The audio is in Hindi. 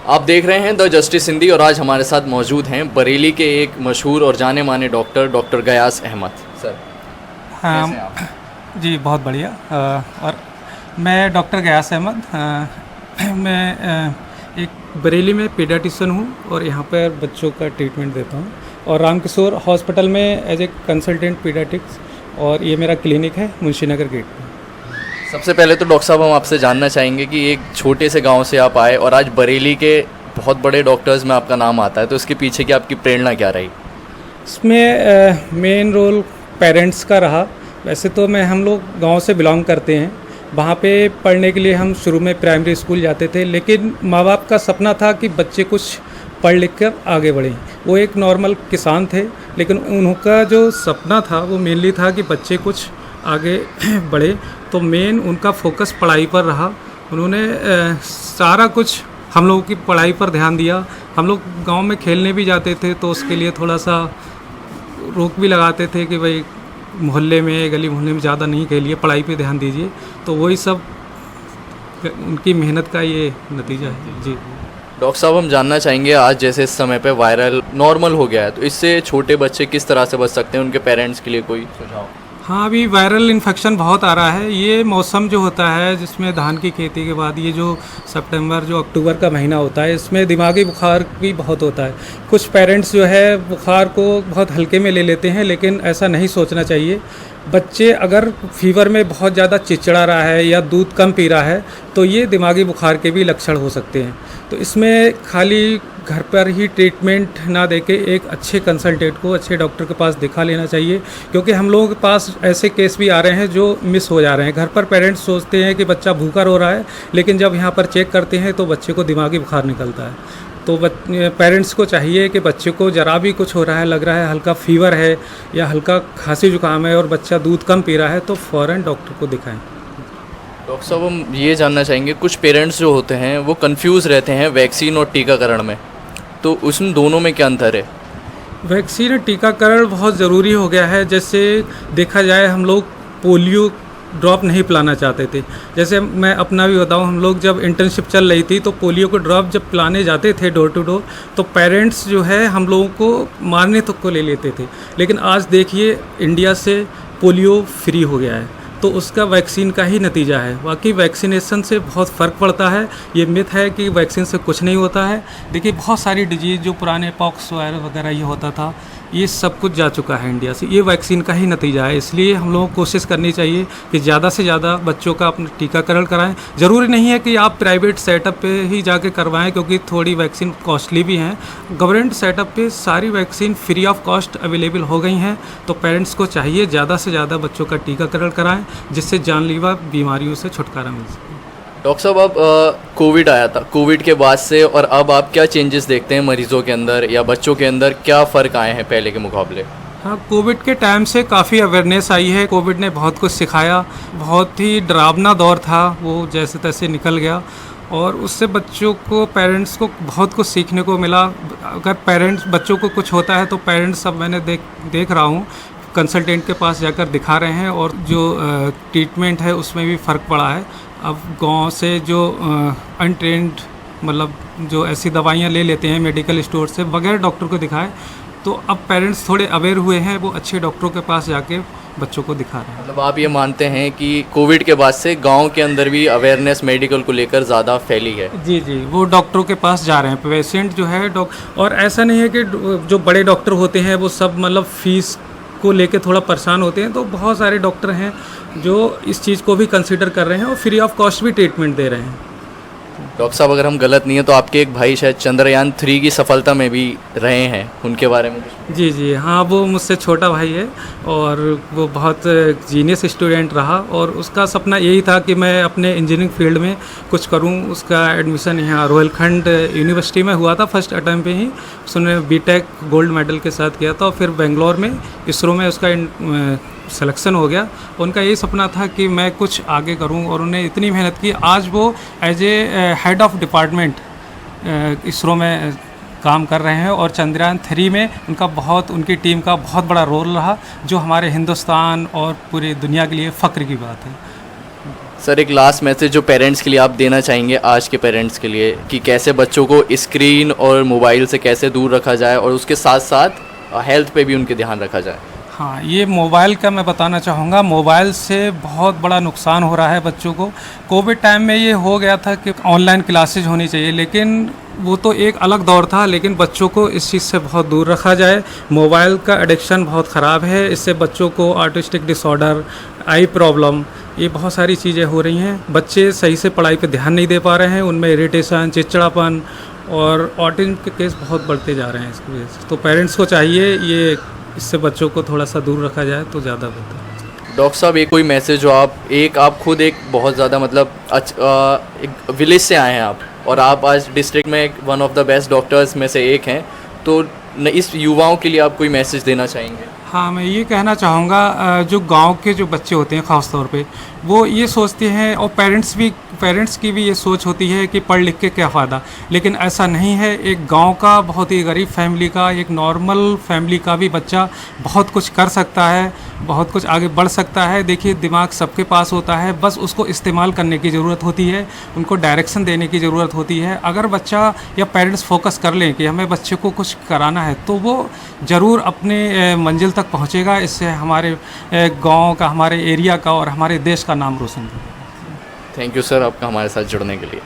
आप देख रहे हैं द जस्टिस हिंदी और आज हमारे साथ मौजूद हैं बरेली के एक मशहूर और जाने माने डॉक्टर गयास अहमद सर। हाँ कैसे हैं आप? जी, बहुत बढ़िया। और मैं डॉक्टर गयास अहमद, मैं एक बरेली में पीडियाट्रिशियन हूँ और यहाँ पर बच्चों का ट्रीटमेंट देता हूँ और रामकिशोर हॉस्पिटल में एज ए कंसल्टेंट पीडियाट्रिक्स, और ये मेरा क्लिनिक है मुंशीनगर गेट पर। सबसे पहले तो डॉक्टर साहब हम आपसे जानना चाहेंगे कि एक छोटे से गांव से आप आए और आज बरेली के बहुत बड़े डॉक्टर्स में आपका नाम आता है, तो इसके पीछे की आपकी प्रेरणा क्या रही? इसमें मेन रोल पेरेंट्स का रहा। वैसे तो हम लोग गांव से बिलोंग करते हैं, वहाँ पे पढ़ने के लिए हम शुरू में प्राइमरी स्कूल जाते थे, लेकिन माँ बाप का सपना था कि बच्चे कुछ पढ़ लिख कर आगे बढ़ें। वो एक नॉर्मल किसान थे, लेकिन उनका जो सपना था वो मेनली था कि बच्चे कुछ आगे बढ़े, तो मेन उनका फोकस पढ़ाई पर रहा। उन्होंने सारा कुछ हम लोगों की पढ़ाई पर ध्यान दिया। हम लोग गांव में खेलने भी जाते थे तो उसके लिए थोड़ा सा रोक भी लगाते थे कि भाई मोहल्ले में, गली मोहल्ले में ज़्यादा नहीं खेलिए, पढ़ाई पे ध्यान दीजिए। तो वही सब उनकी मेहनत का ये नतीजा है। जी डॉक्टर साहब, हम जानना चाहेंगे आज जैसे इस समय पे वायरल नॉर्मल हो गया है, तो इससे छोटे बच्चे किस तरह से बच सकते हैं? उनके पेरेंट्स के लिए कोई सुझाव? हाँ, अभी वायरल इन्फेक्शन बहुत आ रहा है। ये मौसम जो होता है जिसमें धान की खेती के बाद ये जो सितंबर जो अक्टूबर का महीना होता है, इसमें दिमागी बुखार भी बहुत होता है। कुछ पेरेंट्स जो है बुखार को बहुत हल्के में ले लेते हैं, लेकिन ऐसा नहीं सोचना चाहिए। बच्चे अगर फीवर में बहुत ज़्यादा चिड़चिड़ा रहा है या दूध कम पी रहा है तो ये दिमागी बुखार के भी लक्षण हो सकते हैं। तो इसमें खाली घर पर ही ट्रीटमेंट ना देके एक अच्छे कंसल्टेंट को, अच्छे डॉक्टर के पास दिखा लेना चाहिए, क्योंकि हम लोगों के पास ऐसे केस भी आ रहे हैं जो मिस हो जा रहे हैं। घर पर पेरेंट्स सोचते हैं कि बच्चा भूखा रो रहा है, लेकिन जब यहाँ पर चेक करते हैं तो बच्चे को दिमागी बुखार निकलता है। तो पेरेंट्स को चाहिए कि बच्चे को ज़रा भी कुछ हो रहा है, लग रहा है हल्का फीवर है या हल्का खांसी जुकाम है और बच्चा दूध कम पी रहा है, तो फ़ौरन डॉक्टर को दिखाएं। डॉक्टर साहब, हम ये जानना चाहेंगे, कुछ पेरेंट्स जो होते हैं वो कंफ्यूज रहते हैं वैक्सीन और टीकाकरण में, तो उसमें दोनों में क्या अंतर है? वैक्सीन और टीकाकरण बहुत ज़रूरी हो गया है। जैसे देखा जाए, हम लोग पोलियो ड्रॉप नहीं पिलाना चाहते थे। जैसे मैं अपना भी बताऊं, हम लोग जब इंटर्नशिप चल रही थी तो पोलियो को ड्रॉप जब पिलाने जाते थे डोर टू डोर, तो पेरेंट्स जो है हम लोगों को मारने तक को ले लेते थे। लेकिन आज देखिए, इंडिया से पोलियो फ्री हो गया है, तो उसका वैक्सीन का ही नतीजा है। बाकी वैक्सीनेशन से बहुत फ़र्क पड़ता है। ये मिथ है कि वैक्सीन से कुछ नहीं होता है। देखिए, बहुत सारी डिजीज़ जो पुराने पॉक्स वगैरह ये होता था, ये सब कुछ जा चुका है इंडिया से। ये वैक्सीन का ही नतीजा है। इसलिए हम लोगों को कोशिश करनी चाहिए कि ज़्यादा से ज़्यादा बच्चों का अपना टीकाकरण कराएं। ज़रूरी नहीं है कि आप प्राइवेट सेटअप पे ही जाके करवाएं, क्योंकि थोड़ी वैक्सीन कॉस्टली भी हैं। गवर्नमेंट सेटअप पे सारी vaccine free of cost available हो गई हैं, तो पेरेंट्स को चाहिए ज़्यादा से ज़्यादा बच्चों का टीकाकरण कराएँ, जिससे जानलेवा बीमारियों से छुटकारा मिल सके। डॉक्टर साहब, अब कोविड आया था, कोविड के बाद से और अब आप क्या चेंजेस देखते हैं मरीजों के अंदर या बच्चों के अंदर? क्या फ़र्क आए हैं पहले के मुकाबले? हाँ, कोविड के टाइम से काफ़ी अवेयरनेस आई है। कोविड ने बहुत कुछ सिखाया। बहुत ही डरावना दौर था, वो जैसे तैसे निकल गया और उससे बच्चों को, पेरेंट्स को बहुत कुछ सीखने को मिला। अगर पेरेंट्स, बच्चों को कुछ होता है तो पेरेंट्स, सब मैंने देख रहा हूँ, कंसल्टेंट के पास जाकर दिखा रहे हैं और जो ट्रीटमेंट है उसमें भी फ़र्क पड़ा है। अब गांव से जो अनट्रेंड, मतलब जो ऐसी दवाइयाँ ले लेते हैं मेडिकल स्टोर से बगैर डॉक्टर को दिखाए, तो अब पेरेंट्स थोड़े अवेयर हुए हैं, वो अच्छे डॉक्टरों के पास जाके बच्चों को दिखा रहे हैं। मतलब आप ये मानते हैं कि कोविड के बाद से गांव के अंदर भी अवेयरनेस मेडिकल को लेकर ज़्यादा फैली है? जी जी, वो डॉक्टरों के पास जा रहे हैं पेशेंट जो है। और ऐसा नहीं है कि जो बड़े डॉक्टर होते हैं वो सब मतलब फीस को लेके थोड़ा परेशान होते हैं, तो बहुत सारे डॉक्टर हैं जो इस चीज़ को भी कंसीडर कर रहे हैं और फ्री ऑफ कॉस्ट भी ट्रीटमेंट दे रहे हैं। डॉक्टर साहब, अगर हम गलत नहीं है तो आपके एक भाई शायद चंद्रयान 3 की सफलता में भी रहे हैं, उनके बारे में कुछ? जी जी हाँ, वो मुझसे छोटा भाई है और वो बहुत जीनियस स्टूडेंट रहा और उसका सपना यही था कि मैं अपने इंजीनियरिंग फील्ड में कुछ करूं। उसका एडमिशन यहाँ रोहिलखंड यूनिवर्सिटी में हुआ था, फर्स्ट अटैम्प्ट पे ही उसने बीटेक गोल्ड मेडल के साथ किया था और फिर बेंगलोर में इसरो में उसका सिलेक्शन हो गया। उनका यही सपना था कि मैं कुछ आगे करूं और उन्हें इतनी मेहनत की। आज वो as a head of department ISRO में काम कर रहे हैं और चंद्रयान 3 में उनकी टीम का बहुत बड़ा रोल रहा, जो हमारे हिंदुस्तान और पूरी दुनिया के लिए फ़ख्र की बात है। सर एक लास्ट मैसेज जो पेरेंट्स के लिए आप देना चाहेंगे आज के पेरेंट्स के लिए कि कैसे बच्चों को स्क्रीन और मोबाइल से कैसे दूर रखा जाए और उसके साथ साथ हेल्थ पे भी उनके ध्यान रखा जाए। हाँ, ये मोबाइल का मैं बताना चाहूँगा, मोबाइल से बहुत बड़ा नुकसान हो रहा है बच्चों को। कोविड टाइम में ये हो गया था कि ऑनलाइन क्लासेज होनी चाहिए, लेकिन वो तो एक अलग दौर था, लेकिन बच्चों को इस चीज़ से बहुत दूर रखा जाए। मोबाइल का एडिक्शन बहुत ख़राब है, इससे बच्चों को ऑटिस्टिक डिसऑर्डर, आई प्रॉब्लम, ये बहुत सारी चीज़ें हो रही हैं। बच्चे सही से पढ़ाई पे ध्यान नहीं दे पा रहे हैं, उनमें इरिटेशन, चिड़चिड़ापन और ऑटिज्म के केस बहुत बढ़ते जा रहे हैं इसकी वजह से। तो पेरेंट्स को चाहिए ये इससे बच्चों को थोड़ा सा दूर रखा जाए तो ज़्यादा बेहतर। डॉक्टर साहब एक कोई मैसेज जो आप खुद एक बहुत ज़्यादा मतलब एक विलेज से आए हैं आप, और आप आज डिस्ट्रिक्ट में एक one of the best doctors में से एक हैं, तो इस युवाओं के लिए आप कोई मैसेज देना चाहेंगे? हाँ, मैं ये कहना चाहूँगा, जो गांव के जो बच्चे होते हैं ख़ास तौर पे, वो ये सोचते हैं, और पेरेंट्स की भी ये सोच होती है कि पढ़ लिख के क्या फ़ायदा, लेकिन ऐसा नहीं है। एक गांव का बहुत ही गरीब फैमिली का, एक नॉर्मल फैमिली का भी बच्चा बहुत कुछ कर सकता है, बहुत कुछ आगे बढ़ सकता है। देखिए, दिमाग सबके पास होता है, बस उसको इस्तेमाल करने की ज़रूरत होती है, उनको डायरेक्शन देने की ज़रूरत होती है। अगर बच्चा या पेरेंट्स फोकस कर लें कि हमें बच्चे को कुछ कराना है, तो वो ज़रूर अपने मंजिल तक पहुँचेगा। इससे हमारे गाँव का, हमारे एरिया का और हमारे देश का नाम रोशन करेगा। थैंक यू सर आपका हमारे साथ जुड़ने के लिए।